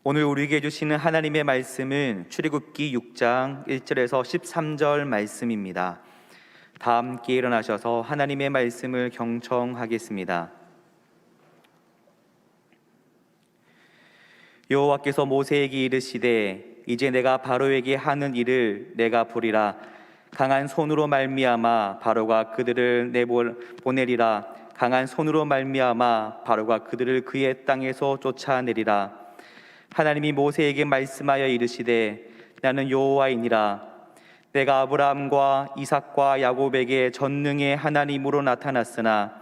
오늘 우리에게 주시는 하나님의 말씀은 출애굽기 6장 1절에서 13절 말씀입니다. 다 함께 일어나셔서 하나님의 말씀을 경청하겠습니다. 여호와께서 모세에게 이르시되 이제 내가 바로에게 하는 일을 내가 보리라. 강한 손으로 말미암아 바로가 그들을 내보내리라. 강한 손으로 말미암아 바로가 그들을 그의 땅에서 쫓아내리라. 하나님이 모세에게 말씀하여 이르시되 나는 여호와이니라. 내가 아브라함과 이삭과 야곱에게 전능의 하나님으로 나타났으나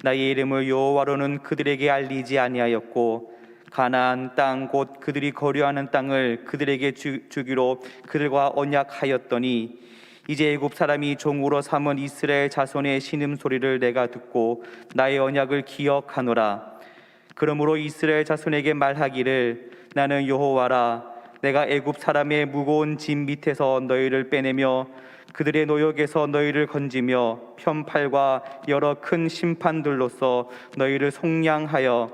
나의 이름을 여호와로는 그들에게 알리지 아니하였고 가나안 땅 곧 그들이 거류하는 땅을 그들에게 주기로 그들과 언약하였더니 이제 애굽 사람이 종으로 삼은 이스라엘 자손의 신음소리를 내가 듣고 나의 언약을 기억하노라. 그러므로 이스라엘 자손에게 말하기를 나는 여호와라. 내가 애굽 사람의 무거운 짐 밑에서 너희를 빼내며 그들의 노역에서 너희를 건지며 편팔과 여러 큰 심판들로서 너희를 속량하여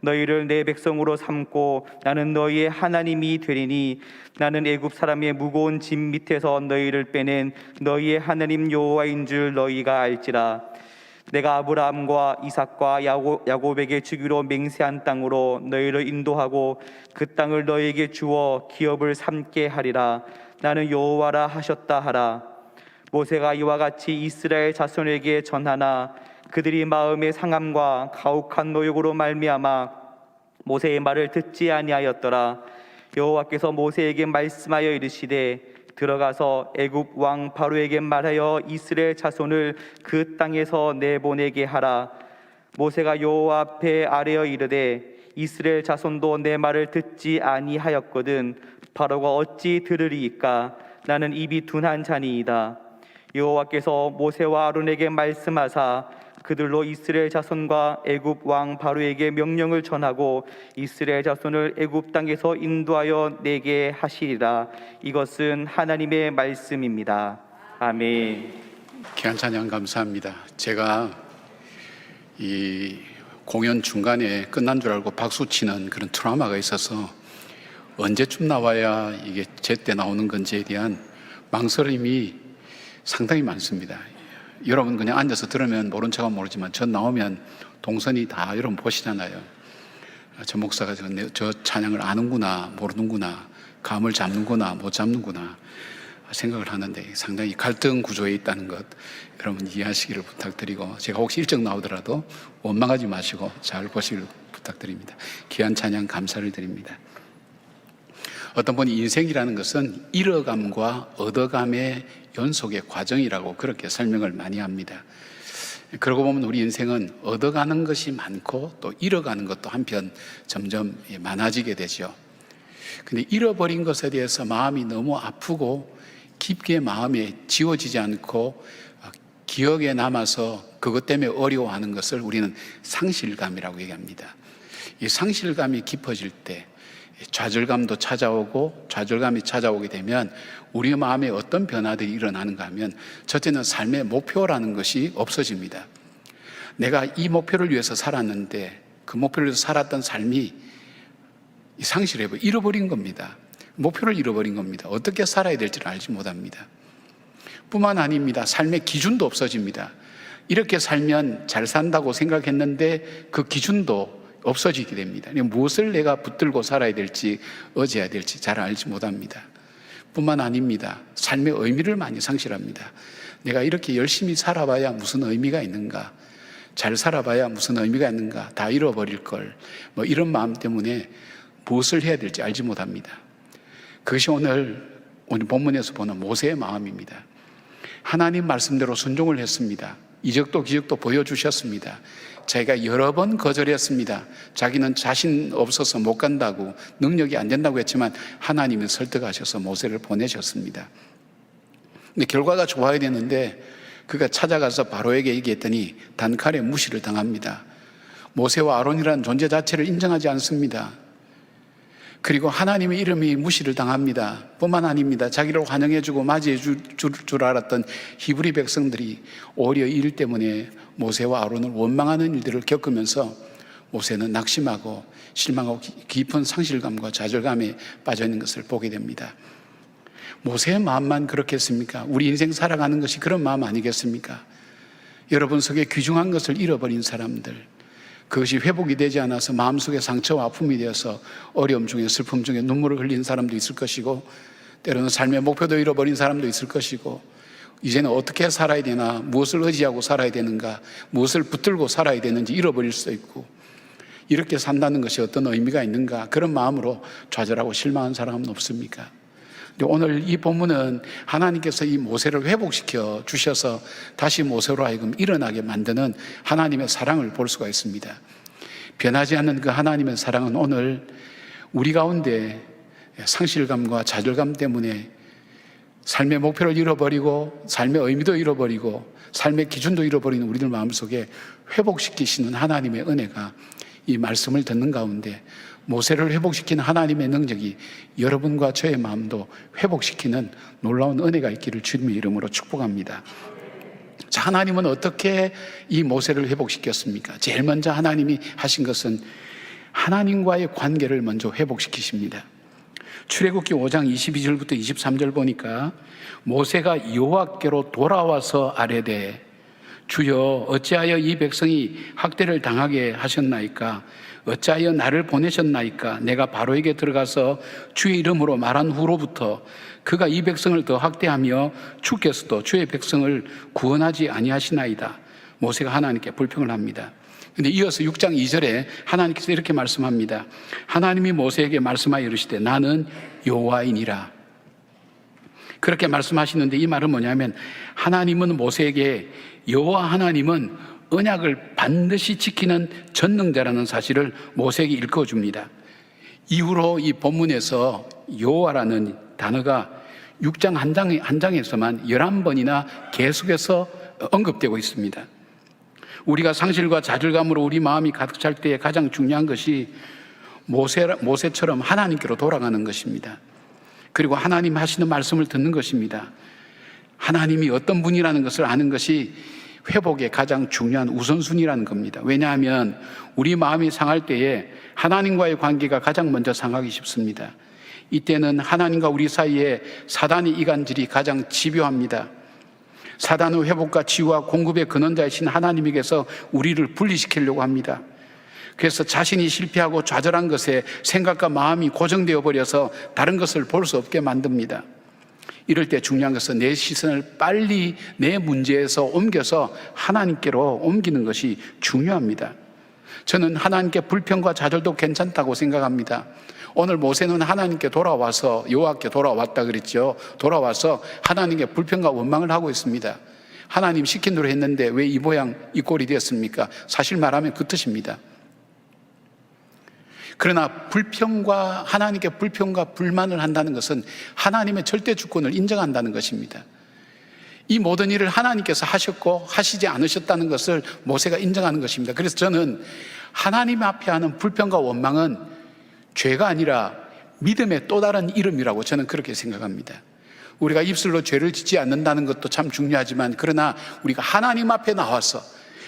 너희를 내 백성으로 삼고 나는 너희의 하나님이 되리니 나는 애굽 사람의 무거운 짐 밑에서 너희를 빼낸 너희의 하나님 여호와인 줄 너희가 알지라. 내가 아브라함과 이삭과 야곱에게 주기로 맹세한 땅으로 너희를 인도하고 그 땅을 너희에게 주어 기업을 삼게 하리라. 나는 여호와라 하셨다 하라. 모세가 이와 같이 이스라엘 자손에게 전하나 그들이 마음의 상함과 가혹한 노역으로 말미암아 모세의 말을 듣지 아니하였더라. 여호와께서 모세에게 말씀하여 이르시되 들어가서 애굽 왕 바로에게 말하여 이스라엘 자손을 그 땅에서 내보내게 하라. 모세가 여호와 앞에 아뢰어 이르되 이스라엘 자손도 내 말을 듣지 아니하였거든 바로가 어찌 들으리이까. 나는 입이 둔한 자니이다. 여호와께서 모세와 아론에게 말씀하사 그들로 이스라엘 자손과 애굽 왕 바로에게 명령을 전하고 이스라엘 자손을 애굽 땅에서 인도하여 내게 하시리라. 이것은 하나님의 말씀입니다. 아멘. 귀한 찬양 감사합니다. 제가 이 공연 중간에 끝난 줄 알고 박수 치는 그런 트라우마가 있어서 언제쯤 나와야 이게 제때 나오는 건지에 대한 망설임이 상당히 많습니다. 여러분 그냥 앉아서 들으면 모른 척은 모르지만 전 나오면 동선이 다 여러분 보시잖아요. 저 목사가 저 찬양을 아는구나 모르는구나, 감을 잡는구나 못 잡는구나 생각을 하는데 상당히 갈등 구조에 있다는 것 여러분 이해하시기를 부탁드리고, 제가 혹시 일찍 나오더라도 원망하지 마시고 잘 보시기를 부탁드립니다. 귀한 찬양 감사를 드립니다. 어떤 분이 인생이라는 것은 잃어감과 얻어감의 연속의 과정이라고 그렇게 설명을 많이 합니다. 그러고 보면 우리 인생은 얻어가는 것이 많고 또 잃어가는 것도 한편 점점 많아지게 되죠. 근데 잃어버린 것에 대해서 마음이 너무 아프고 깊게 마음에 지워지지 않고 기억에 남아서 그것 때문에 어려워하는 것을 우리는 상실감이라고 얘기합니다. 이 상실감이 깊어질 때 좌절감도 찾아오고, 좌절감이 찾아오게 되면 우리 마음에 어떤 변화들이 일어나는가 하면 첫째는 삶의 목표라는 것이 없어집니다. 내가 이 목표를 위해서 살았는데 그 목표를 위해서 살았던 삶이 상실해버려 잃어버린 겁니다. 목표를 잃어버린 겁니다. 어떻게 살아야 될지를 알지 못합니다. 뿐만 아닙니다. 삶의 기준도 없어집니다. 이렇게 살면 잘 산다고 생각했는데 그 기준도 없어지게 됩니다. 무엇을 내가 붙들고 살아야 될지 의지해야 될지 잘 알지 못합니다. 뿐만 아닙니다. 삶의 의미를 많이 상실합니다. 내가 이렇게 열심히 살아봐야 무슨 의미가 있는가, 잘 살아봐야 무슨 의미가 있는가, 다 잃어버릴 걸, 이런 마음 때문에 무엇을 해야 될지 알지 못합니다. 그것이 오늘 본문에서 보는 모세의 마음입니다. 하나님 말씀대로 순종을 했습니다. 이적도 기적도 보여주셨습니다. 자기가 여러 번 거절했습니다. 자기는 자신 없어서 못 간다고, 능력이 안 된다고 했지만 하나님이 설득하셔서 모세를 보내셨습니다. 근데 결과가 좋아야 되는데 그가 찾아가서 바로에게 얘기했더니 단칼에 무시를 당합니다. 모세와 아론이라는 존재 자체를 인정하지 않습니다. 그리고 하나님의 이름이 무시를 당합니다. 뿐만 아닙니다. 자기를 환영해주고 맞이해 줄 알았던 히브리 백성들이 오히려 이 일 때문에 모세와 아론을 원망하는 일들을 겪으면서 모세는 낙심하고 실망하고 깊은 상실감과 좌절감에 빠져 있는 것을 보게 됩니다. 모세의 마음만 그렇겠습니까? 우리 인생 살아가는 것이 그런 마음 아니겠습니까? 여러분 속에 귀중한 것을 잃어버린 사람들, 그것이 회복이 되지 않아서 마음속에 상처와 아픔이 되어서 어려움 중에 슬픔 중에 눈물을 흘린 사람도 있을 것이고, 때로는 삶의 목표도 잃어버린 사람도 있을 것이고, 이제는 어떻게 살아야 되나, 무엇을 의지하고 살아야 되는가, 무엇을 붙들고 살아야 되는지 잃어버릴 수도 있고, 이렇게 산다는 것이 어떤 의미가 있는가, 그런 마음으로 좌절하고 실망한 사람은 없습니까? 오늘 이 본문은 하나님께서 이 모세를 회복시켜 주셔서 다시 모세로 하여금 일어나게 만드는 하나님의 사랑을 볼 수가 있습니다. 변하지 않는 그 하나님의 사랑은 오늘 우리 가운데 상실감과 좌절감 때문에 삶의 목표를 잃어버리고 삶의 의미도 잃어버리고 삶의 기준도 잃어버리는 우리들 마음속에 회복시키시는 하나님의 은혜가 이 말씀을 듣는 가운데 모세를 회복시키는 하나님의 능력이 여러분과 저의 마음도 회복시키는 놀라운 은혜가 있기를 주님의 이름으로 축복합니다. 자, 하나님은 어떻게 이 모세를 회복시켰습니까? 제일 먼저 하나님이 하신 것은 하나님과의 관계를 먼저 회복시키십니다. 출애굽기 5장 22절부터 23절 보니까 모세가 여호와께로 돌아와서 아뢰되 주여 어찌하여 이 백성이 학대를 당하게 하셨나이까? 어찌하여 나를 보내셨나이까? 내가 바로에게 들어가서 주의 이름으로 말한 후로부터 그가 이 백성을 더 학대하며 주께서도 주의 백성을 구원하지 아니하시나이다. 모세가 하나님께 불평을 합니다. 근데 이어서 6장 2절에 하나님께서 이렇게 말씀합니다. 하나님이 모세에게 말씀하여 이르시되 나는 여호와이니라. 그렇게 말씀하시는데 이 말은 뭐냐면 하나님은 모세에게 여호와 하나님은 언약을 반드시 지키는 전능자라는 사실을 모세에게 일깨워줍니다. 이후로 이 본문에서 여호와라는 단어가 6장 한 장에서만 11번이나 계속해서 언급되고 있습니다. 우리가 상실과 좌절감으로 우리 마음이 가득 찰 때에 가장 중요한 것이 모세처럼 하나님께로 돌아가는 것입니다. 그리고 하나님 하시는 말씀을 듣는 것입니다. 하나님이 어떤 분이라는 것을 아는 것이 회복의 가장 중요한 우선순위라는 겁니다. 왜냐하면 우리 마음이 상할 때에 하나님과의 관계가 가장 먼저 상하기 쉽습니다. 이때는 하나님과 우리 사이에 사단의 이간질이 가장 집요합니다. 사단은 회복과 치유와 공급의 근원자이신 하나님에게서 우리를 분리시키려고 합니다. 그래서 자신이 실패하고 좌절한 것에 생각과 마음이 고정되어 버려서 다른 것을 볼 수 없게 만듭니다. 이럴 때 중요한 것은 내 시선을 빨리 내 문제에서 옮겨서 하나님께로 옮기는 것이 중요합니다. 저는 하나님께 불평과 좌절도 괜찮다고 생각합니다. 오늘 모세는 하나님께 돌아와서 여호와께 돌아왔다 그랬죠. 돌아와서 하나님께 불평과 원망을 하고 있습니다. 하나님 시킨 대로 했는데 왜 이 모양 이 꼴이 되었습니까? 사실 말하면 그 뜻입니다. 그러나 하나님께 불평과 불만을 한다는 것은 하나님의 절대 주권을 인정한다는 것입니다. 이 모든 일을 하나님께서 하셨고 하시지 않으셨다는 것을 모세가 인정하는 것입니다. 그래서 저는 하나님 앞에 하는 불평과 원망은 죄가 아니라 믿음의 또 다른 이름이라고 저는 그렇게 생각합니다. 우리가 입술로 죄를 짓지 않는다는 것도 참 중요하지만 그러나 우리가 하나님 앞에 나와서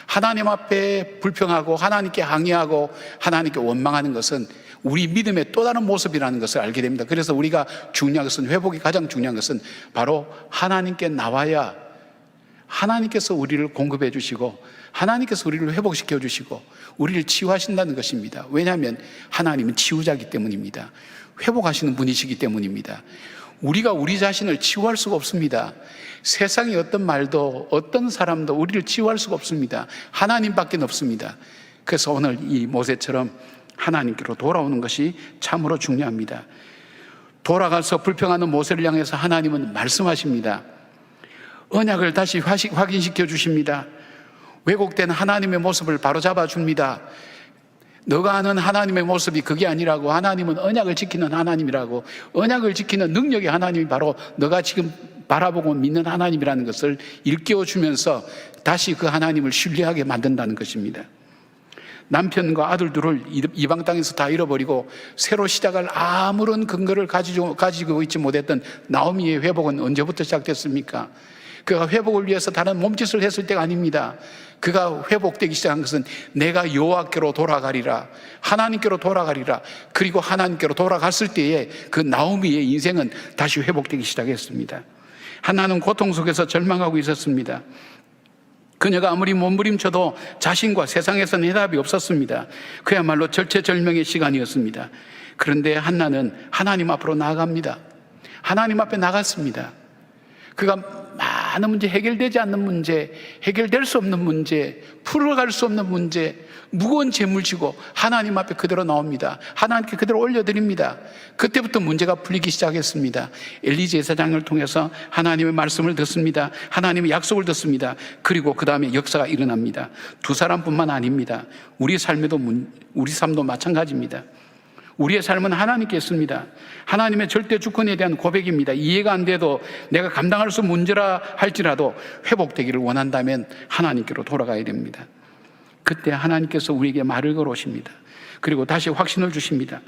하나님 앞에 불평하고 하나님께 항의하고 하나님께 원망하는 것은 우리 믿음의 또 다른 모습이라는 것을 알게 됩니다. 그래서 우리가 중요한 것은 회복이 가장 중요한 것은 바로 하나님께 나와야 하나님께서 우리를 공급해 주시고 하나님께서 우리를 회복시켜 주시고 우리를 치유하신다는 것입니다. 왜냐하면 하나님은 치유자이기 때문입니다. 회복하시는 분이시기 때문입니다. 우리가 우리 자신을 치유할 수가 없습니다. 세상의 어떤 말도 어떤 사람도 우리를 치유할 수가 없습니다. 하나님밖에 없습니다. 그래서 오늘 이 모세처럼 하나님께로 돌아오는 것이 참으로 중요합니다. 돌아가서 불평하는 모세를 향해서 하나님은 말씀하십니다. 언약을 다시 확인시켜 주십니다. 왜곡된 하나님의 모습을 바로잡아 줍니다. 너가 아는 하나님의 모습이 그게 아니라고, 하나님은 언약을 지키는 하나님이라고, 언약을 지키는 능력의 하나님이 바로 너가 지금 바라보고 믿는 하나님이라는 것을 일깨워 주면서 다시 그 하나님을 신뢰하게 만든다는 것입니다. 남편과 아들들을 이방 땅에서 다 잃어버리고 새로 시작할 아무런 근거를 가지고 있지 못했던 나오미의 회복은 언제부터 시작됐습니까? 그가 회복을 위해서 다른 몸짓을 했을 때가 아닙니다. 그가 회복되기 시작한 것은 내가 여호와께로 돌아가리라, 하나님께로 돌아가리라. 그리고 하나님께로 돌아갔을 때에 그 나오미의 인생은 다시 회복되기 시작했습니다. 하나는 고통 속에서 절망하고 있었습니다. 그녀가 아무리 몸부림쳐도 자신과 세상에서는 해답이 없었습니다. 그야말로 절체절명의 시간이었습니다. 그런데 한나는 하나님 앞으로 나아갑니다. 하나님 앞에 나갔습니다. 그가 많은 문제, 해결되지 않는 문제, 해결될 수 없는 문제, 풀어갈 수 없는 문제, 무거운 짐을 지고 하나님 앞에 그대로 나옵니다. 하나님께 그대로 올려드립니다. 그때부터 문제가 풀리기 시작했습니다. 엘리 제사장을 통해서 하나님의 말씀을 듣습니다. 하나님의 약속을 듣습니다. 그리고 그 다음에 역사가 일어납니다. 두 사람뿐만 아닙니다. 우리 삶도 마찬가지입니다. 우리의 삶은 하나님께 있습니다. 하나님의 절대 주권에 대한 고백입니다. 이해가 안 돼도 내가 감당할 수 없는 문제라 할지라도 회복되기를 원한다면 하나님께로 돌아가야 됩니다. 그때 하나님께서 우리에게 말을 걸어오십니다. 그리고 다시 확신을 주십니다.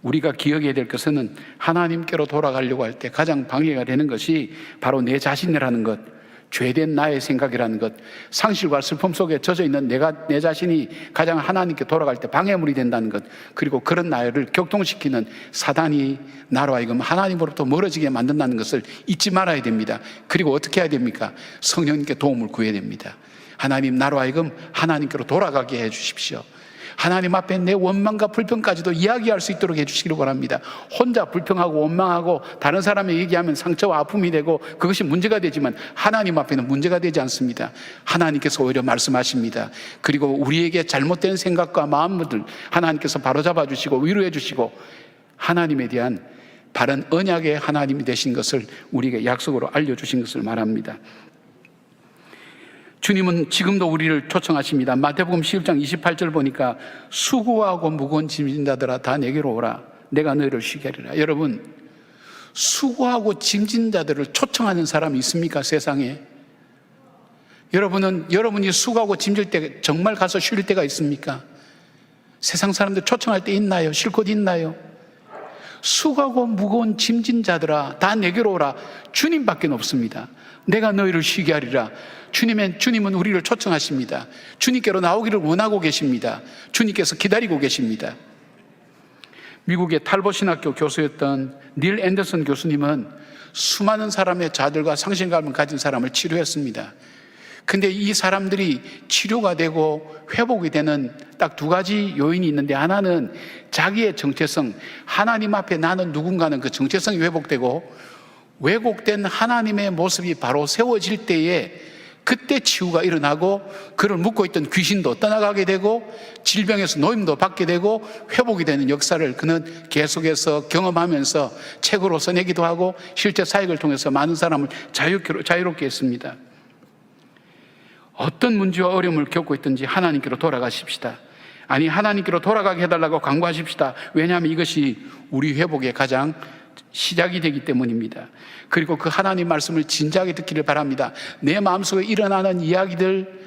우리가 기억해야 될 것은 하나님께로 돌아가려고 할 때 가장 방해가 되는 것이 바로 내 자신이라는 것, 죄된 나의 생각이라는 것, 상실과 슬픔 속에 젖어 있는 내 자신이 가장 하나님께 돌아갈 때 방해물이 된다는 것, 그리고 그런 나를 격동시키는 사단이 나로 하여금 하나님으로부터 멀어지게 만든다는 것을 잊지 말아야 됩니다. 그리고 어떻게 해야 됩니까? 성령님께 도움을 구해야 됩니다. 하나님, 나로 하여금 하나님께로 돌아가게 해 주십시오. 하나님 앞에 내 원망과 불평까지도 이야기할 수 있도록 해주시기를 바랍니다. 혼자 불평하고 원망하고 다른 사람이 얘기하면 상처와 아픔이 되고 그것이 문제가 되지만 하나님 앞에는 문제가 되지 않습니다. 하나님께서 오히려 말씀하십니다. 그리고 우리에게 잘못된 생각과 마음들 하나님께서 바로잡아 주시고 위로해 주시고 하나님에 대한 바른 언약의 하나님이 되신 것을 우리에게 약속으로 알려주신 것을 말합니다. 주님은 지금도 우리를 초청하십니다. 마태복음 11장 28절 보니까 수고하고 무거운 짐진 자들아 다 내게로 오라, 내가 너희를 쉬게 하리라. 여러분, 수고하고 짐진 자들을 초청하는 사람이 있습니까, 세상에? 여러분이 수고하고 짐질 때 정말 가서 쉴 때가 있습니까? 세상 사람들 초청할 때 있나요? 쉴 곳 있나요? 수고하고 무거운 짐진 자들아 다 내게로 오라. 주님밖에 없습니다. 내가 너희를 쉬게 하리라. 주님은 우리를 초청하십니다. 주님께로 나오기를 원하고 계십니다. 주님께서 기다리고 계십니다. 미국의 탈보 신학교 교수였던 닐 앤더슨 교수님은 수많은 사람의 자들과 상실감을 가진 사람을 치료했습니다. 근데 이 사람들이 치료가 되고 회복이 되는 딱 두 가지 요인이 있는데, 하나는 자기의 정체성, 하나님 앞에 나는 누군가는 그 정체성이 회복되고, 왜곡된 하나님의 모습이 바로 세워질 때에 그때 치유가 일어나고 그를 묶고 있던 귀신도 떠나가게 되고 질병에서 노임도 받게 되고 회복이 되는 역사를 그는 계속해서 경험하면서 책으로 써내기도 하고 실제 사역을 통해서 많은 사람을 자유롭게 했습니다. 어떤 문제와 어려움을 겪고 있든지 하나님께로 돌아가십시다. 아니, 하나님께로 돌아가게 해달라고 강구하십시다. 왜냐하면 이것이 우리 회복의 가장 시작이 되기 때문입니다. 그리고 그 하나님 말씀을 진지하게 듣기를 바랍니다. 내 마음속에 일어나는 이야기들,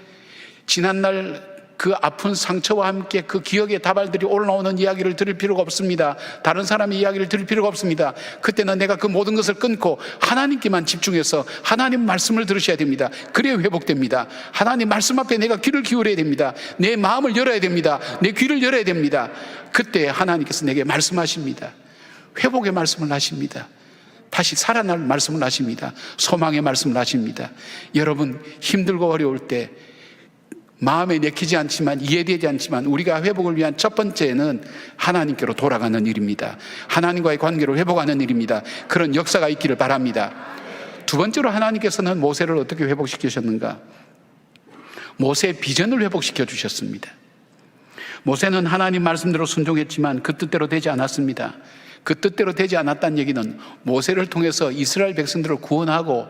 지난날 그 아픈 상처와 함께 그 기억의 다발들이 올라오는 이야기를 들을 필요가 없습니다. 다른 사람의 이야기를 들을 필요가 없습니다. 그때는 내가 그 모든 것을 끊고 하나님께만 집중해서 하나님 말씀을 들으셔야 됩니다. 그래야 회복됩니다. 하나님 말씀 앞에 내가 귀를 기울여야 됩니다. 내 마음을 열어야 됩니다. 내 귀를 열어야 됩니다. 그때 하나님께서 내게 말씀하십니다. 회복의 말씀을 하십니다. 다시 살아날 말씀을 하십니다. 소망의 말씀을 하십니다. 여러분, 힘들고 어려울 때 마음에 내키지 않지만, 이해되지 않지만 우리가 회복을 위한 첫 번째는 하나님께로 돌아가는 일입니다. 하나님과의 관계를 회복하는 일입니다. 그런 역사가 있기를 바랍니다. 두 번째로 하나님께서는 모세를 어떻게 회복시키셨는가? 모세의 비전을 회복시켜 주셨습니다. 모세는 하나님 말씀대로 순종했지만 그 뜻대로 되지 않았습니다. 그 뜻대로 되지 않았다는 얘기는 모세를 통해서 이스라엘 백성들을 구원하고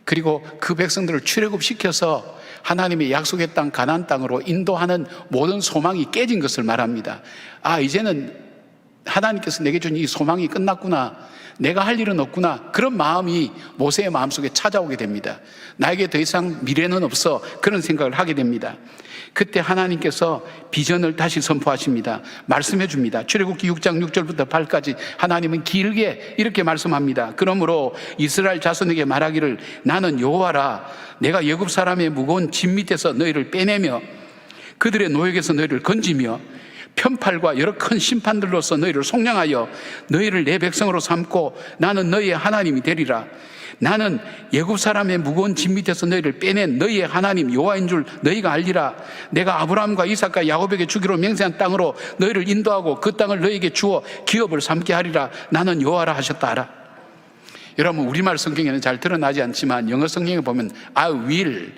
그리고 그 백성들을 출애굽시켜서 하나님의 약속의 땅 가나안 땅으로 인도하는 모든 소망이 깨진 것을 말합니다. 이제는 하나님께서 내게 준 이 소망이 끝났구나, 내가 할 일은 없구나, 그런 마음이 모세의 마음속에 찾아오게 됩니다. 나에게 더 이상 미래는 없어, 그런 생각을 하게 됩니다. 그때 하나님께서 비전을 다시 선포하십니다. 말씀해 줍니다. 출애굽기 6장 6절부터 8까지 하나님은 길게 이렇게 말씀합니다. 그러므로 이스라엘 자손에게 말하기를, 나는 여호와라. 내가 애굽 사람의 무거운 짐 밑에서 너희를 빼내며 그들의 노역에서 너희를 건지며 편팔과 여러 큰 심판들로서 너희를 속량하여 너희를 내 백성으로 삼고 나는 너희의 하나님이 되리라. 나는 애굽 사람의 무거운 짐 밑에서 너희를 빼낸 너희의 하나님 여호와인 줄 너희가 알리라. 내가 아브라함과 이삭과 야곱에게 주기로 맹세한 땅으로 너희를 인도하고 그 땅을 너희에게 주어 기업을 삼게 하리라. 나는 여호와라 하셨다 하라. 여러분, 우리말 성경에는 잘 드러나지 않지만 영어 성경에 보면 I will,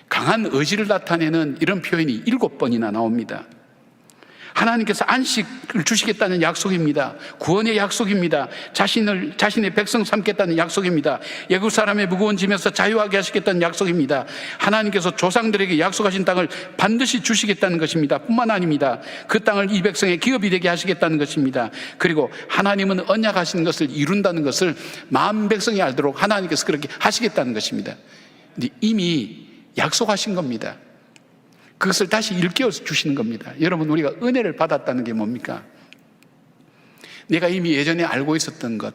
강한 의지를 나타내는 이런 표현이 7번이나 나옵니다. 하나님께서 안식을 주시겠다는 약속입니다. 구원의 약속입니다. 자신의 백성 삼겠다는 약속입니다. 애굽 사람의 무거운 짐에서 자유하게 하시겠다는 약속입니다. 하나님께서 조상들에게 약속하신 땅을 반드시 주시겠다는 것입니다. 뿐만 아닙니다. 그 땅을 이 백성의 기업이 되게 하시겠다는 것입니다. 그리고 하나님은 언약하시는 것을 이룬다는 것을 만 백성이 알도록 하나님께서 그렇게 하시겠다는 것입니다. 근데 이미 약속하신 겁니다. 그것을 다시 일깨워 주시는 겁니다. 여러분, 우리가 은혜를 받았다는 게 뭡니까? 내가 이미 예전에 알고 있었던 것,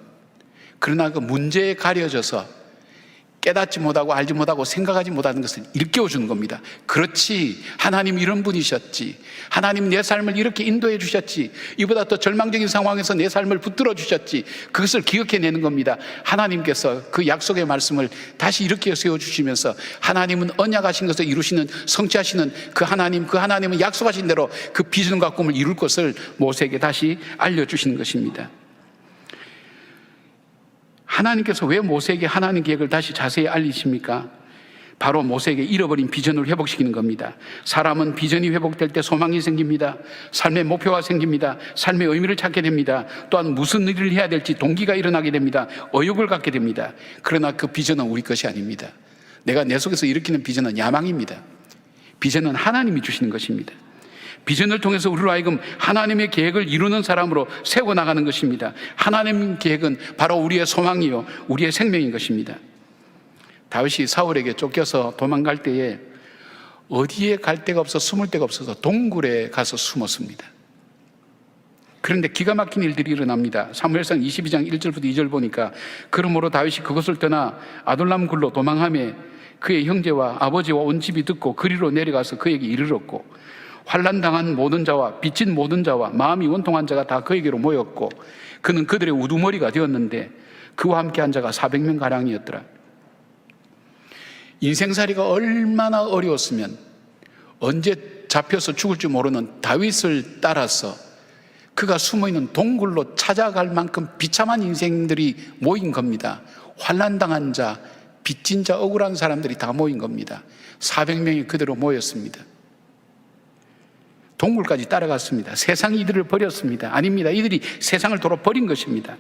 그러나 그 문제에 가려져서 깨닫지 못하고 알지 못하고 생각하지 못하는 것을 일깨워 주는 겁니다. 그렇지, 하나님 이런 분이셨지, 하나님 내 삶을 이렇게 인도해 주셨지, 이보다 더 절망적인 상황에서 내 삶을 붙들어 주셨지, 그것을 기억해내는 겁니다. 하나님께서 그 약속의 말씀을 다시 일으켜 세워주시면서 하나님은 언약하신 것을 이루시는, 성취하시는 그 하나님은 약속하신 대로 그 비전과 꿈을 이룰 것을 모세에게 다시 알려주시는 것입니다. 하나님께서 왜 모세에게 하나님 계획을 다시 자세히 알리십니까? 바로 모세에게 잃어버린 비전을 회복시키는 겁니다. 사람은 비전이 회복될 때 소망이 생깁니다. 삶의 목표가 생깁니다. 삶의 의미를 찾게 됩니다. 또한 무슨 일을 해야 될지 동기가 일어나게 됩니다. 의욕을 갖게 됩니다. 그러나 그 비전은 우리 것이 아닙니다. 내가 내 속에서 일으키는 비전은 야망입니다. 비전은 하나님이 주시는 것입니다. 비전을 통해서 우리로 하여금 하나님의 계획을 이루는 사람으로 세워나가는 것입니다. 하나님의 계획은 바로 우리의 소망이요, 우리의 생명인 것입니다. 다윗이 사울에게 쫓겨서 도망갈 때에 어디에 갈 데가 없어 숨을 데가 없어서 동굴에 가서 숨었습니다. 그런데 기가 막힌 일들이 일어납니다. 사무엘상 22장 1절부터 2절 보니까, 그러므로 다윗이 그것을 떠나 아둘람 굴로 도망하며 그의 형제와 아버지와 온 집이 듣고 그리로 내려가서 그에게 이르렀고, 환난당한 모든 자와 빚진 모든 자와 마음이 원통한 자가 다 그에게로 모였고, 그는 그들의 우두머리가 되었는데 그와 함께 한 자가 400명 가량이었더라. 인생살이가 얼마나 어려웠으면 언제 잡혀서 죽을지 모르는 다윗을 따라서 그가 숨어있는 동굴로 찾아갈 만큼 비참한 인생들이 모인 겁니다. 환난당한 자, 빚진 자, 억울한 사람들이 다 모인 겁니다. 400명이 그대로 모였습니다. 동굴까지 따라갔습니다. 세상이 이들을 버렸습니다. 아닙니다. 이들이 세상을 도로 버린 것입니다.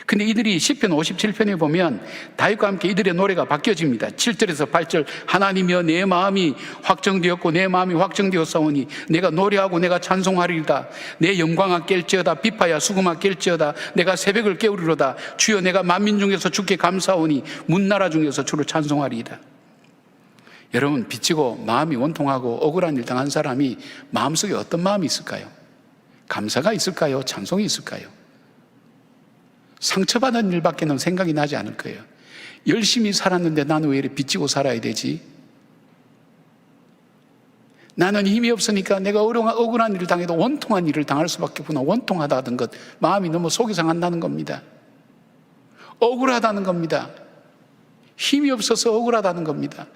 근데 이들이 시편 57편에 보면 다윗과 함께 이들의 노래가 바뀌어집니다. 7절에서 8절, 하나님이여 내 마음이 확정되었고 내 마음이 확정되었사오니 내가 노래하고 내가 찬송하리이다. 내 영광아 깰지어다. 비파야 수금아 깰지어다. 내가 새벽을 깨우리로다. 주여 내가 만민 중에서 주께 감사하오니 문나라 중에서 주를 찬송하리이다. 여러분, 빚지고 마음이 원통하고 억울한 일 당한 사람이 마음속에 어떤 마음이 있을까요? 감사가 있을까요? 찬송이 있을까요? 상처받은 일밖에는 생각이 나지 않을 거예요. 열심히 살았는데 나는 왜 이렇게 빚지고 살아야 되지? 나는 힘이 없으니까 내가 억울한 일을 당해도 원통한 일을 당할 수밖에 없구나. 원통하다는 것, 마음이 너무 속이 상한다는 겁니다. 억울하다는 겁니다. 힘이 없어서 억울하다는 겁니다.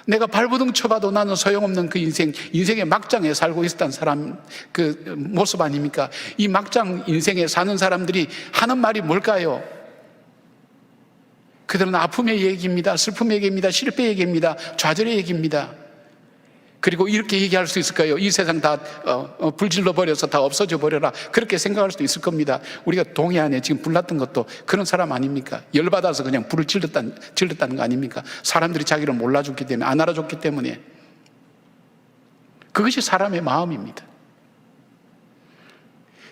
내가 발버둥 쳐봐도 나는 소용없는 그 인생의 막장에 살고 있었던 사람, 그 모습 아닙니까? 이 막장 인생에 사는 사람들이 하는 말이 뭘까요? 그들은 아픔의 얘기입니다. 슬픔의 얘기입니다. 실패의 얘기입니다. 좌절의 얘기입니다. 그리고 이렇게 얘기할 수 있을까요? 이 세상 다 불질러 버려서 다 없어져 버려라. 그렇게 생각할 수도 있을 겁니다. 우리가 동해안에 지금 불났던 것도 그런 사람 아닙니까? 열받아서 그냥 불을 질렀다는 거 아닙니까? 사람들이 자기를 몰라줬기 때문에, 안 알아줬기 때문에. 그것이 사람의 마음입니다.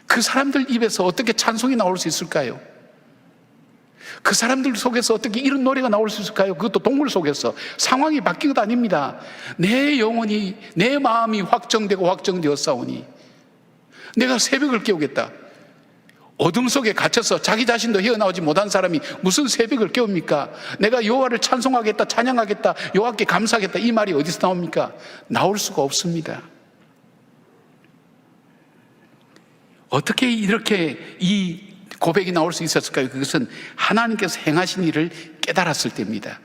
그 사람들 입에서 어떻게 찬송이 나올 수 있을까요? 그 사람들 속에서 어떻게 이런 노래가 나올 수 있을까요? 그것도 동물 속에서. 상황이 바뀐 것 아닙니다. 내 영혼이, 내 마음이 확정되고 확정되었사오니 내가 새벽을 깨우겠다. 어둠 속에 갇혀서 자기 자신도 헤어나오지 못한 사람이 무슨 새벽을 깨웁니까? 내가 여호와를 찬송하겠다, 찬양하겠다, 여호와께 감사하겠다, 이 말이 어디서 나옵니까? 나올 수가 없습니다. 어떻게 이렇게 이 고백이 나올 수 있었을까요? 그것은 하나님께서 행하신 일을 깨달았을 때입니다.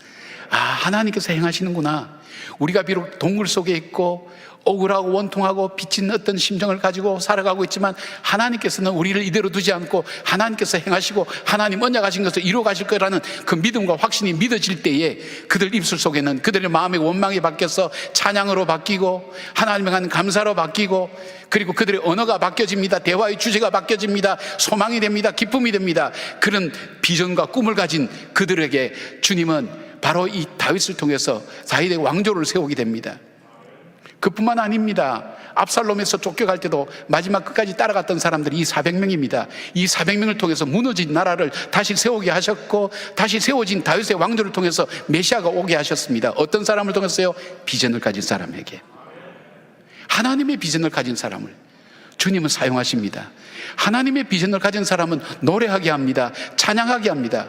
아, 하나님께서 행하시는구나. 우리가 비록 동굴 속에 있고 억울하고 원통하고 비친 어떤 심정을 가지고 살아가고 있지만 하나님께서는 우리를 이대로 두지 않고 하나님께서 행하시고 하나님 언약하신 것을 이루어 가실 거라는 그 믿음과 확신이 믿어질 때에 그들 입술 속에는 그들의 마음의 원망이 바뀌어서 찬양으로 바뀌고 하나님에 대한 감사로 바뀌고 그리고 그들의 언어가 바뀌어집니다. 대화의 주제가 바뀌어집니다. 소망이 됩니다. 기쁨이 됩니다. 그런 비전과 꿈을 가진 그들에게 주님은 바로 이 다윗을 통해서 다윗의 왕조를 세우게 됩니다. 그뿐만 아닙니다. 압살롬에서 쫓겨갈 때도 마지막 끝까지 따라갔던 사람들이 이 400명입니다. 이 400명을 통해서 무너진 나라를 다시 세우게 하셨고 다시 세워진 다윗의 왕조를 통해서 메시아가 오게 하셨습니다. 어떤 사람을 통해서요? 비전을 가진 사람에게. 하나님의 비전을 가진 사람을 주님은 사용하십니다. 하나님의 비전을 가진 사람은 노래하게 합니다. 찬양하게 합니다.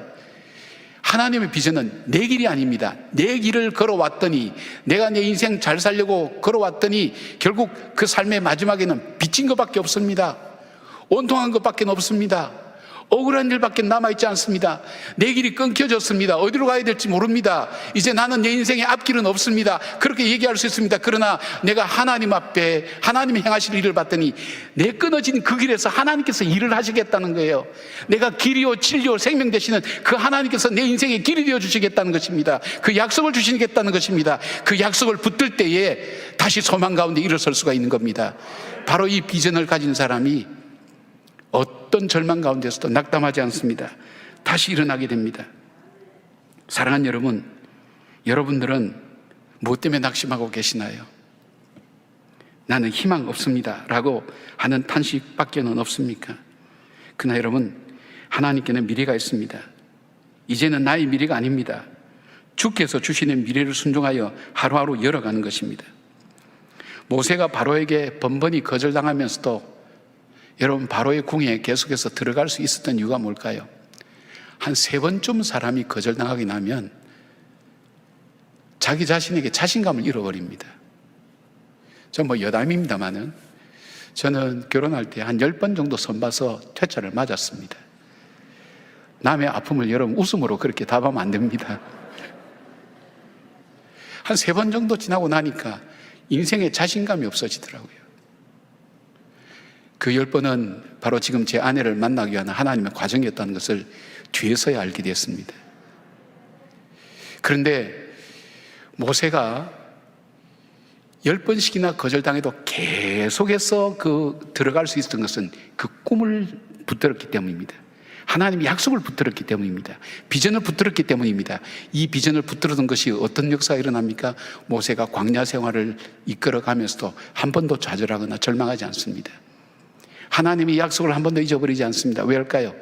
하나님의 비전은 내 길이 아닙니다. 내 길을 걸어왔더니 내가 내 인생 잘 살려고 걸어왔더니 결국 그 삶의 마지막에는 빚진 것밖에 없습니다. 온통한 것밖에 없습니다. 억울한 일밖에 남아있지 않습니다. 내 길이 끊겨졌습니다. 어디로 가야 될지 모릅니다. 이제 나는 내 인생의 앞길은 없습니다. 그렇게 얘기할 수 있습니다. 그러나 내가 하나님 앞에 하나님이 행하실 일을 봤더니 내 끊어진 그 길에서 하나님께서 일을 하시겠다는 거예요. 내가 길이요 진리요 생명 되시는 그 하나님께서 내 인생의 길이 되어 주시겠다는 것입니다. 그 약속을 주시겠다는 것입니다. 그 약속을 붙들 때에 다시 소망 가운데 일어설 수가 있는 겁니다. 바로 이 비전을 가진 사람이 어떤 절망 가운데서도 낙담하지 않습니다. 다시 일어나게 됩니다. 사랑하는 여러분, 여러분들은 무엇 때문에 낙심하고 계시나요? 나는 희망 없습니다 라고 하는 탄식밖에는 없습니까? 그러나 여러분, 하나님께는 미래가 있습니다. 이제는 나의 미래가 아닙니다. 주께서 주시는 미래를 순종하여 하루하루 열어가는 것입니다. 모세가 바로에게 번번이 거절당하면서도 여러분 바로의 궁에 계속해서 들어갈 수 있었던 이유가 뭘까요? 한 3번쯤 사람이 거절당하게 나면 자기 자신에게 자신감을 잃어버립니다. 전 여담입니다만은 저는 결혼할 때 한 10번 정도 선봐서 퇴짜를 맞았습니다. 남의 아픔을 여러분 웃음으로 그렇게 답하면 안 됩니다. 한 3번 정도 지나고 나니까 인생에 자신감이 없어지더라고요. 그 10번은 바로 지금 제 아내를 만나기 위한 하나님의 과정이었다는 것을 뒤에서야 알게 되었습니다. 그런데 모세가 10번씩이나 거절당해도 계속해서 들어갈 수 있었던 것은 그 꿈을 붙들었기 때문입니다. 하나님의 약속을 붙들었기 때문입니다. 비전을 붙들었기 때문입니다. 이 비전을 붙들었던 것이 어떤 역사가 일어납니까? 모세가 광야 생활을 이끌어가면서도 한 번도 좌절하거나 절망하지 않습니다. 하나님의 약속을 한 번도 잊어버리지 않습니다. 왜일까요?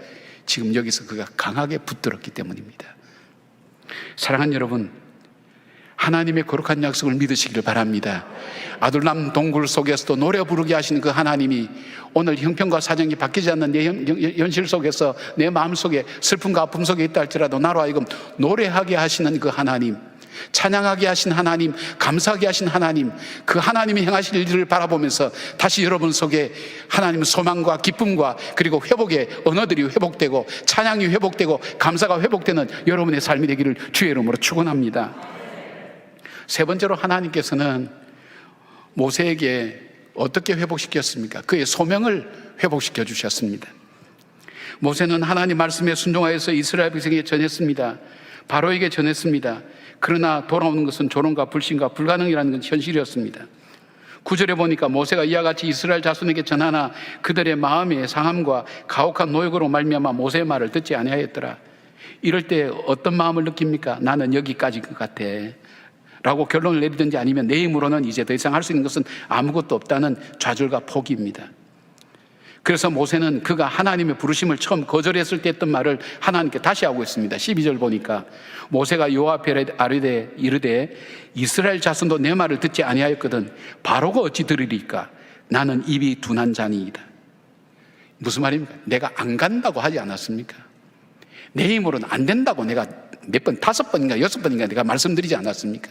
지금 여기서 그가 강하게 붙들었기 때문입니다. 사랑하는 여러분, 하나님의 거룩한 약속을 믿으시기를 바랍니다. 아둘람 동굴 속에서도 노래 부르게 하시는 그 하나님이 오늘 형편과 사정이 바뀌지 않는 내 현실 속에서 내 마음 속에 슬픔과 아픔 속에 있다 할지라도 나로 하여금 노래하게 하시는 그 하나님, 찬양하게 하신 하나님, 감사하게 하신 하나님, 그 하나님이 행하실 일을 바라보면서 다시 여러분 속에 하나님의 소망과 기쁨과 그리고 회복의 언어들이 회복되고 찬양이 회복되고 감사가 회복되는 여러분의 삶이 되기를 주의 이름으로 축원합니다. 3번째로 하나님께서는 모세에게 어떻게 회복시켰습니까? 그의 소명을 회복시켜 주셨습니다. 모세는 하나님 말씀에 순종하여서 이스라엘 백성에게 전했습니다. 바로에게 전했습니다. 그러나 돌아오는 것은 조롱과 불신과 불가능이라는 건 현실이었습니다. 9절에 보니까 모세가 이와 같이 이스라엘 자손에게 전하나 그들의 마음의 상함과 가혹한 노역으로 말미암아 모세의 말을 듣지 아니하였더라. 이럴 때 어떤 마음을 느낍니까? 나는 여기까지인 것 같아 라고 결론을 내리든지 아니면 내 힘으로는 이제 더 이상 할 수 있는 것은 아무것도 없다는 좌절과 포기입니다. 그래서 모세는 그가 하나님의 부르심을 처음 거절했을 때 했던 말을 하나님께 다시 하고 있습니다. 12절 보니까 모세가 여호와 앞에 아뢰되 이르되 이스라엘 자손도 내 말을 듣지 아니하였거든 바로가 어찌 들으리까? 나는 입이 둔한 자니이다. 무슨 말입니까? 내가 안 간다고 하지 않았습니까? 내 힘으로는 안 된다고 내가 몇 번, 5번인가 6번인가 내가 말씀드리지 않았습니까?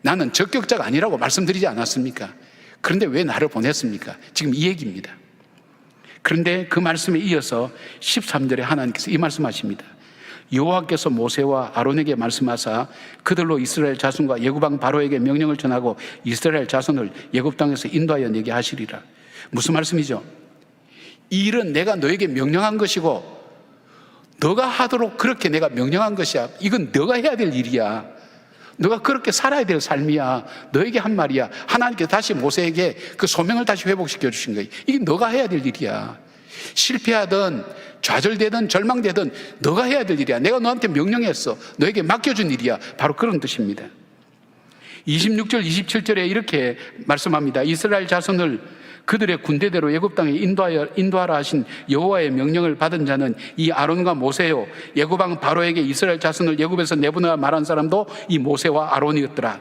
나는 적격자가 아니라고 말씀드리지 않았습니까? 그런데 왜 나를 보냈습니까? 지금 이 얘기입니다. 그런데 그 말씀에 이어서 13절에 하나님께서 이 말씀하십니다. 여호와께서 모세와 아론에게 말씀하사 그들로 이스라엘 자손과 애굽왕 바로에게 명령을 전하고 이스라엘 자손을 애굽 땅에서 인도하여 내게 하시리라. 무슨 말씀이죠? 이 일은 내가 너에게 명령한 것이고 너가 하도록 그렇게 내가 명령한 것이야. 이건 너가 해야 될 일이야. 너가 그렇게 살아야 될 삶이야. 너에게 한 말이야. 하나님께서 다시 모세에게 그 소명을 다시 회복시켜 주신 거예요. 이게 너가 해야 될 일이야. 실패하든 좌절되든 절망되든 너가 해야 될 일이야. 내가 너한테 명령했어. 너에게 맡겨준 일이야. 바로 그런 뜻입니다. 26절 27절에 이렇게 말씀합니다. 이스라엘 자손을 그들의 군대대로 애굽 땅에 인도하라 하신 여호와의 명령을 받은 자는 이 아론과 모세요. 애굽 왕 바로에게 이스라엘 자손을 애굽에서 내보내라 말한 사람도 이 모세와 아론이었더라.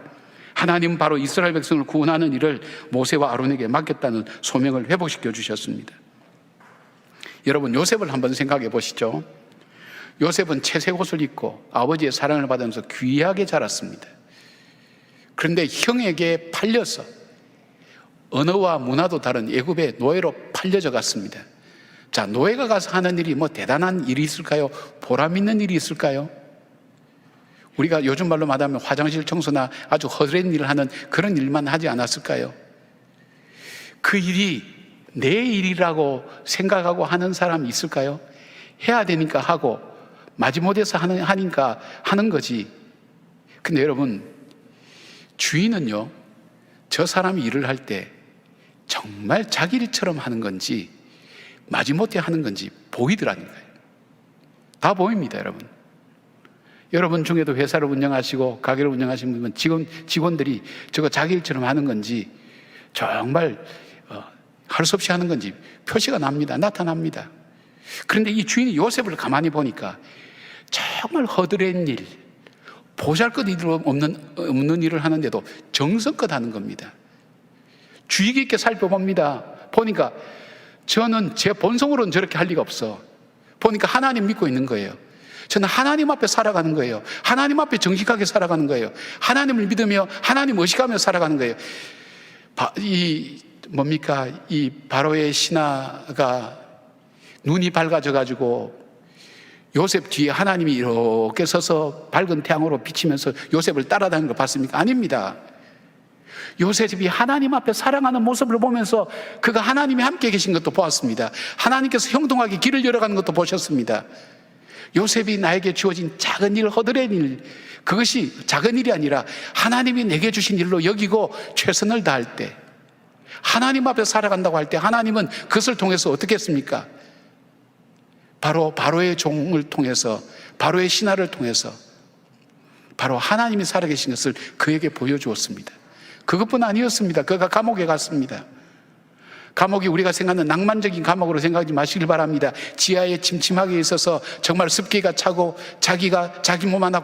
하나님은 바로 이스라엘 백성을 구원하는 일을 모세와 아론에게 맡겼다는 소명을 회복시켜 주셨습니다. 여러분, 요셉을 한번 생각해 보시죠. 요셉은 채색 옷을 입고 아버지의 사랑을 받으면서 귀하게 자랐습니다. 그런데 형에게 팔려서 언어와 문화도 다른 애굽의 노예로 팔려져 갔습니다. 자, 노예가 가서 하는 일이 뭐 대단한 일이 있을까요? 보람 있는 일이 있을까요? 우리가 요즘 말로 말하면 화장실 청소나 아주 허드렛 일을 하는 그런 일만 하지 않았을까요? 그 일이 내 일이라고 생각하고 하는 사람이 있을까요? 해야 되니까 하고 마지못해서 하니까 하는 거지. 근데 여러분, 주인은요, 저 사람이 일을 할 때 정말 자기 일처럼 하는 건지 마지못해 하는 건지 보이더라니까요. 다 보입니다, 여러분. 여러분 중에도 회사를 운영하시고 가게를 운영하시는 분은 직원들이 저거 자기 일처럼 하는 건지 정말 할 수 없이 하는 건지 표시가 납니다. 나타납니다. 그런데 이 주인이 요셉을 가만히 보니까 정말 허드렛 일, 보잘것없는 없는 일을 하는데도 정성껏 하는 겁니다. 주의 깊게 살펴봅니다. 보니까 저는 제 본성으로는 저렇게 할 리가 없어. 보니까 하나님 믿고 있는 거예요. 저는 하나님 앞에 살아가는 거예요. 하나님 앞에 정직하게 살아가는 거예요. 하나님을 믿으며 하나님 의식하며 살아가는 거예요. 이 바로의 신하가 눈이 밝아져 가지고 요셉 뒤에 하나님이 이렇게 서서 밝은 태양으로 비치면서 요셉을 따라다니는 걸 봤습니까? 아닙니다. 요셉이 하나님 앞에 사랑하는 모습을 보면서 그가 하나님이 함께 계신 것도 보았습니다. 하나님께서 형통하게 길을 열어가는 것도 보셨습니다. 요셉이 나에게 주어진 작은 일, 허드렛 일, 그것이 작은 일이 아니라 하나님이 내게 주신 일로 여기고 최선을 다할 때, 하나님 앞에 살아간다고 할 때 하나님은 그것을 통해서 어떻게 했습니까? 바로의 종을 통해서, 바로의 신하를 통해서 바로 하나님이 살아계신 것을 그에게 보여주었습니다. 그것뿐 아니었습니다. 그가 감옥에 갔습니다. 감옥이 우리가 생각하는 낭만적인 감옥으로 생각하지 마시길 바랍니다. 지하에 침침하게 있어서 정말 습기가 차고 자기가 자기 몸 하나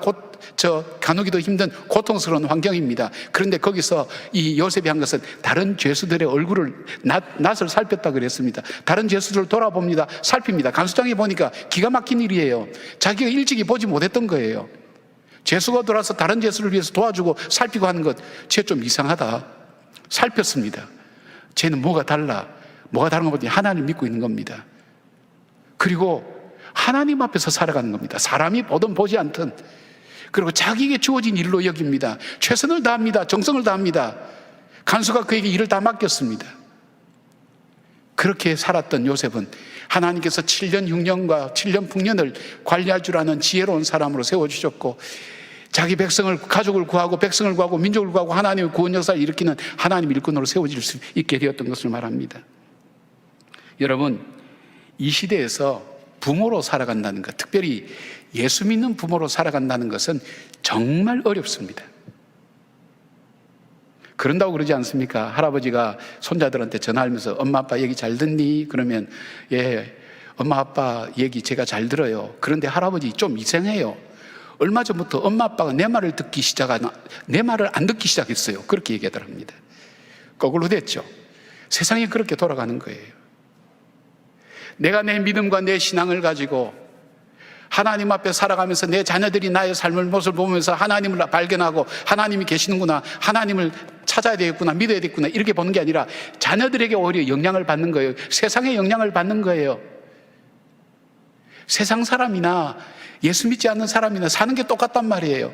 가누기도 힘든 고통스러운 환경입니다. 그런데 거기서 이 요셉이 한 것은 다른 죄수들의 얼굴을 낯을 살폈다 그랬습니다. 다른 죄수들을 돌아봅니다. 살핍니다. 간수장에 보니까 기가 막힌 일이에요. 자기가 일찍이 보지 못했던 거예요. 죄수가 들어와서 다른 죄수를 위해서 도와주고 살피고 하는 것, 쟤 좀 이상하다. 살폈습니다. 쟤는 뭐가 다른 거 보니 하나님 믿고 있는 겁니다. 그리고 하나님 앞에서 살아가는 겁니다. 사람이 보든 보지 않든. 그리고 자기에게 주어진 일로 여깁니다. 최선을 다합니다. 정성을 다합니다. 간수가 그에게 일을 다 맡겼습니다. 그렇게 살았던 요셉은 하나님께서 7년 흉년과 7년 풍년을 관리할 줄 아는 지혜로운 사람으로 세워주셨고, 자기 가족을 구하고 백성을 구하고 민족을 구하고 하나님의 구원 역사를 일으키는 하나님 일꾼으로 세워질 수 있게 되었던 것을 말합니다. 여러분, 이 시대에서 부모로 살아간다는 것, 특별히 예수 믿는 부모로 살아간다는 것은 정말 어렵습니다. 그런다고 그러지 않습니까? 할아버지가 손자들한테 전화하면서 엄마 아빠 얘기 잘 듣니? 그러면 예, 엄마 아빠 얘기 제가 잘 들어요. 그런데 할아버지 좀 이상해요. 얼마 전부터 엄마 아빠가 내 말을 내 말을 안 듣기 시작했어요. 그렇게 얘기하더랍니다. 거꾸로 됐죠. 세상이 그렇게 돌아가는 거예요. 내가 내 믿음과 내 신앙을 가지고 하나님 앞에 살아가면서 내 자녀들이 나의 삶을 모습을 보면서 하나님을 발견하고 하나님이 계시는구나, 하나님을 찾아야 되겠구나, 믿어야 되겠구나 이렇게 보는 게 아니라 자녀들에게 오히려 영향을 받는 거예요. 세상에 영향을 받는 거예요. 세상 사람이나 예수 믿지 않는 사람이나 사는 게 똑같단 말이에요.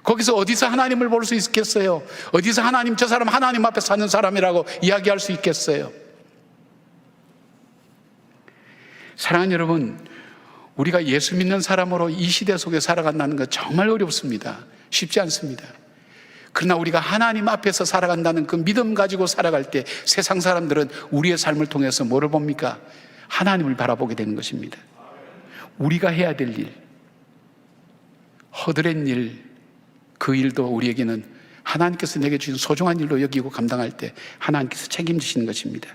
거기서 어디서 하나님을 볼 수 있겠어요? 어디서 하나님, 저 사람 하나님 앞에 사는 사람이라고 이야기할 수 있겠어요? 사랑하는 여러분, 우리가 예수 믿는 사람으로 이 시대 속에 살아간다는 건 정말 어렵습니다. 쉽지 않습니다. 그러나 우리가 하나님 앞에서 살아간다는 그 믿음 가지고 살아갈 때 세상 사람들은 우리의 삶을 통해서 뭐를 봅니까? 하나님을 바라보게 되는 것입니다. 우리가 해야 될 일, 허드렛 일, 그 일도 우리에게는 하나님께서 내게 주신 소중한 일로 여기고 감당할 때 하나님께서 책임지시는 것입니다.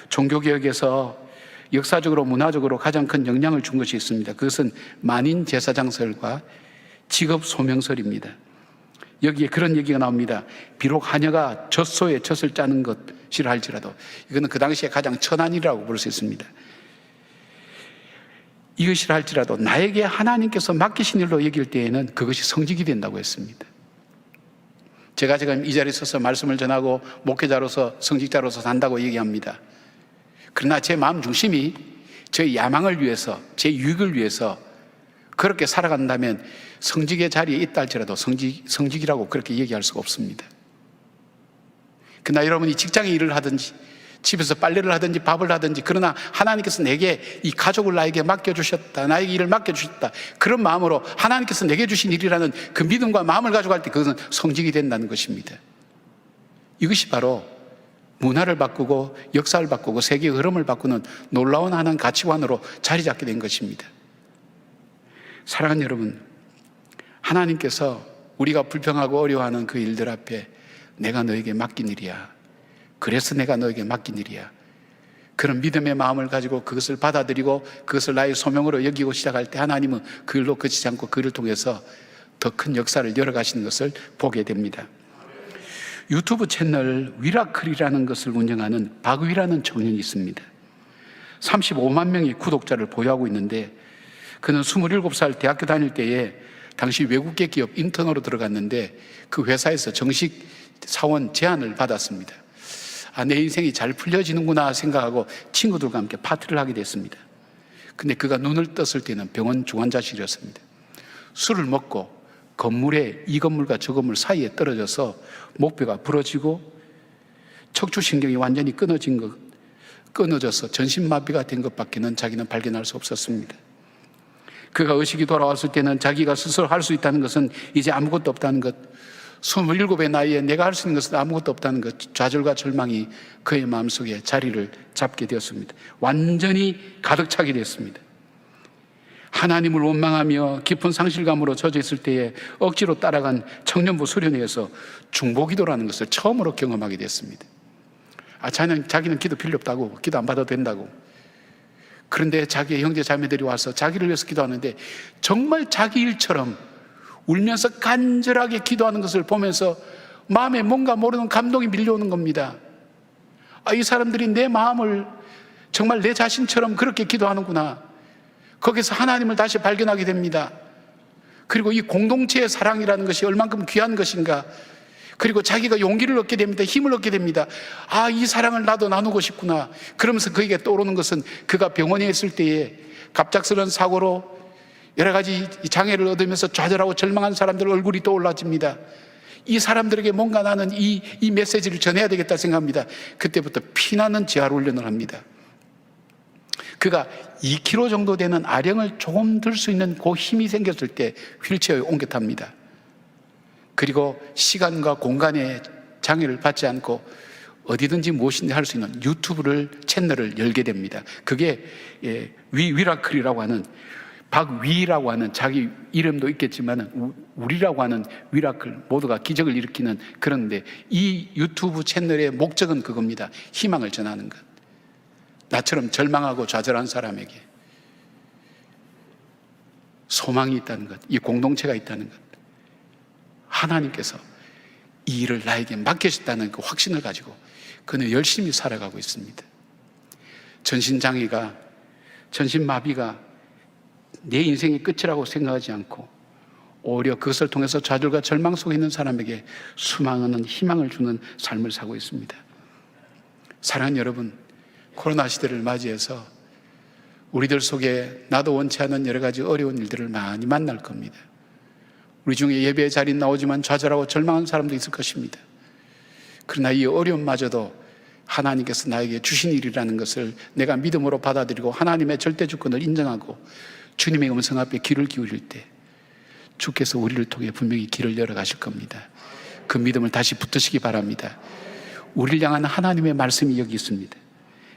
종교개혁에서 역사적으로 문화적으로 가장 큰 영향을 준 것이 있습니다. 그것은 만인 제사장설과 직업 소명설입니다. 여기에 그런 얘기가 나옵니다. 비록 하녀가 젖소에 젖을 짜는 것이라 할지라도 이거는 그 당시에 가장 천한 일이라고 볼 수 있습니다. 이것이라 할지라도 나에게 하나님께서 맡기신 일로 여길 때에는 그것이 성직이 된다고 했습니다. 제가 지금 이 자리에 서서 말씀을 전하고 목회자로서 성직자로서 산다고 얘기합니다. 그러나 제 마음 중심이 제 야망을 위해서, 제 유익을 위해서 그렇게 살아간다면 성직의 자리에 있다 할지라도 성직이라고 그렇게 얘기할 수가 없습니다. 그러나 여러분이 직장에 일을 하든지 집에서 빨래를 하든지 밥을 하든지, 그러나 하나님께서 내게 이 가족을 나에게 맡겨주셨다, 나에게 일을 맡겨주셨다, 그런 마음으로 하나님께서 내게 주신 일이라는 그 믿음과 마음을 가지고 할 때 그것은 성직이 된다는 것입니다. 이것이 바로 문화를 바꾸고 역사를 바꾸고 세계의 흐름을 바꾸는 놀라운 하나님 가치관으로 자리 잡게 된 것입니다. 사랑하는 여러분, 하나님께서 우리가 불평하고 어려워하는 그 일들 앞에 내가 너에게 맡긴 일이야, 그래서 내가 너에게 맡긴 일이야, 그런 믿음의 마음을 가지고 그것을 받아들이고 그것을 나의 소명으로 여기고 시작할 때 하나님은 그 일로 그치지 않고 그를 통해서 더 큰 역사를 열어가시는 것을 보게 됩니다. 유튜브 채널 위라클이라는 것을 운영하는 박위라는 청년이 있습니다. 35만 명의 구독자를 보유하고 있는데, 그는 27살 대학교 다닐 때에 당시 외국계 기업 인턴으로 들어갔는데 그 회사에서 정식 사원 제안을 받았습니다. 내 인생이 잘 풀려지는구나 생각하고 친구들과 함께 파티를 하게 됐습니다. 근데 그가 눈을 떴을 때는 병원 중환자실이었습니다. 술을 먹고 건물에 이 건물과 저 건물 사이에 떨어져서 목뼈가 부러지고 척추신경이 완전히 끊어져서 전신마비가 된 것밖에는 자기는 발견할 수 없었습니다. 그가 의식이 돌아왔을 때는 자기가 스스로 할 수 있다는 것은 이제 아무것도 없다는 것, 27의 나이에 내가 할 수 있는 것은 아무것도 없다는 것, 좌절과 절망이 그의 마음속에 자리를 잡게 되었습니다. 완전히 가득 차게 됐습니다. 하나님을 원망하며 깊은 상실감으로 젖어 있을 때에 억지로 따라간 청년부 수련회에서 중보기도라는 것을 처음으로 경험하게 됐습니다. 자기는 기도 필요 없다고, 기도 안 받아도 된다고. 그런데 자기의 형제 자매들이 와서 자기를 위해서 기도하는데 정말 자기 일처럼 울면서 간절하게 기도하는 것을 보면서 마음에 뭔가 모르는 감동이 밀려오는 겁니다. 이 사람들이 내 마음을 정말 내 자신처럼 그렇게 기도하는구나. 거기서 하나님을 다시 발견하게 됩니다. 그리고 이 공동체의 사랑이라는 것이 얼만큼 귀한 것인가. 그리고 자기가 용기를 얻게 됩니다. 힘을 얻게 됩니다. 이 사랑을 나도 나누고 싶구나. 그러면서 그에게 떠오르는 것은 그가 병원에 있을 때에 갑작스러운 사고로 여러 가지 장애를 얻으면서 좌절하고 절망한 사람들 얼굴이 떠올라집니다. 이 사람들에게 뭔가 나는 이 메시지를 전해야 되겠다 생각합니다. 그때부터 피나는 재활훈련을 합니다. 그가 2kg 정도 되는 아령을 조금 들 수 있는 그 힘이 생겼을 때 휠체어에 옮겨 탑니다. 그리고 시간과 공간의 장애를 받지 않고 어디든지 무엇인지 할 수 있는 유튜브 채널을 열게 됩니다. 그게 위라클이라고 하는 박위라고 하는 자기 이름도 있겠지만 우리라고 하는 미라클, 모두가 기적을 일으키는, 그런데 이 유튜브 채널의 목적은 그겁니다. 희망을 전하는 것. 나처럼 절망하고 좌절한 사람에게 소망이 있다는 것, 이 공동체가 있다는 것, 하나님께서 이 일을 나에게 맡기셨다는 그 확신을 가지고 그는 열심히 살아가고 있습니다. 전신장애가, 전신마비가 내 인생의 끝이라고 생각하지 않고 오히려 그것을 통해서 좌절과 절망 속에 있는 사람에게 수많은 희망을 주는 삶을 살고 있습니다. 사랑하는 여러분, 코로나 시대를 맞이해서 우리들 속에 나도 원치 않은 여러 가지 어려운 일들을 많이 만날 겁니다. 우리 중에 예배의 자리에 나오지만 좌절하고 절망한 사람도 있을 것입니다. 그러나 이 어려움마저도 하나님께서 나에게 주신 일이라는 것을 내가 믿음으로 받아들이고 하나님의 절대 주권을 인정하고 주님의 음성 앞에 귀를 기울일 때 주께서 우리를 통해 분명히 길을 열어가실 겁니다. 그 믿음을 다시 붙드시기 바랍니다. 우리를 향한 하나님의 말씀이 여기 있습니다.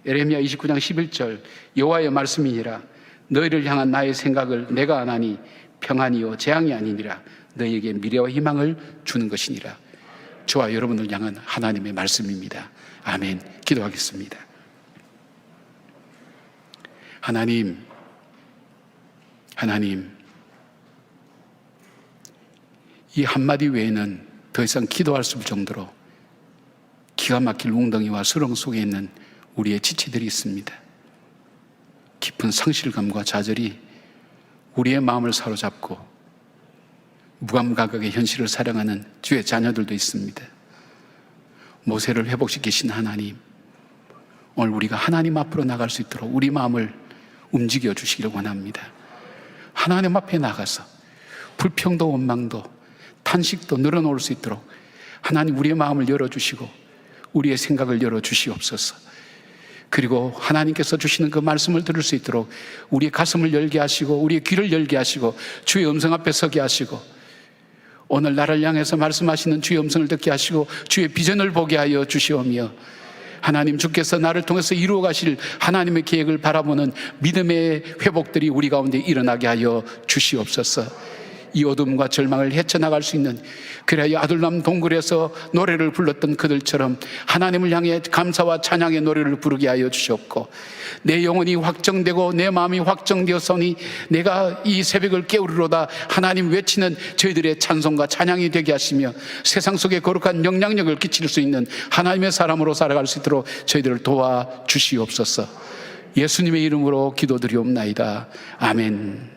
에레미야 29장 11절, 여호와의 말씀이니라. 너희를 향한 나의 생각을 내가 아나니 평안이요 재앙이 아니니라. 너희에게 미래와 희망을 주는 것이니라. 저와 여러분을 향한 하나님의 말씀입니다. 아멘. 기도하겠습니다. 하나님, 이 한마디 외에는 더 이상 기도할 수 없을 정도로 기가 막힐 웅덩이와 수렁 속에 있는 우리의 지체들이 있습니다. 깊은 상실감과 좌절이 우리의 마음을 사로잡고 무감각하게 현실을 사랑하는 주의 자녀들도 있습니다. 모세를 회복시키신 하나님, 오늘 우리가 하나님 앞으로 나갈 수 있도록 우리 마음을 움직여 주시기를 원합니다. 하나님 앞에 나가서 불평도 원망도 탄식도 늘어놓을 수 있도록 하나님 우리의 마음을 열어주시고 우리의 생각을 열어주시옵소서. 그리고 하나님께서 주시는 그 말씀을 들을 수 있도록 우리의 가슴을 열게 하시고 우리의 귀를 열게 하시고 주의 음성 앞에 서게 하시고 오늘 나를 향해서 말씀하시는 주의 음성을 듣게 하시고 주의 비전을 보게 하여 주시오며 하나님 주께서 나를 통해서 이루어 가실 하나님의 계획을 바라보는 믿음의 회복들이 우리 가운데 일어나게 하여 주시옵소서. 이 어둠과 절망을 헤쳐나갈 수 있는, 그래야 아둘람 동굴에서 노래를 불렀던 그들처럼 하나님을 향해 감사와 찬양의 노래를 부르게 하여 주시옵고 내 영혼이 확정되고 내 마음이 확정되었으니 내가 이 새벽을 깨우리로다 하나님 외치는 저희들의 찬송과 찬양이 되게 하시며 세상 속에 거룩한 영향력을 끼칠 수 있는 하나님의 사람으로 살아갈 수 있도록 저희들을 도와주시옵소서. 예수님의 이름으로 기도드리옵나이다. 아멘.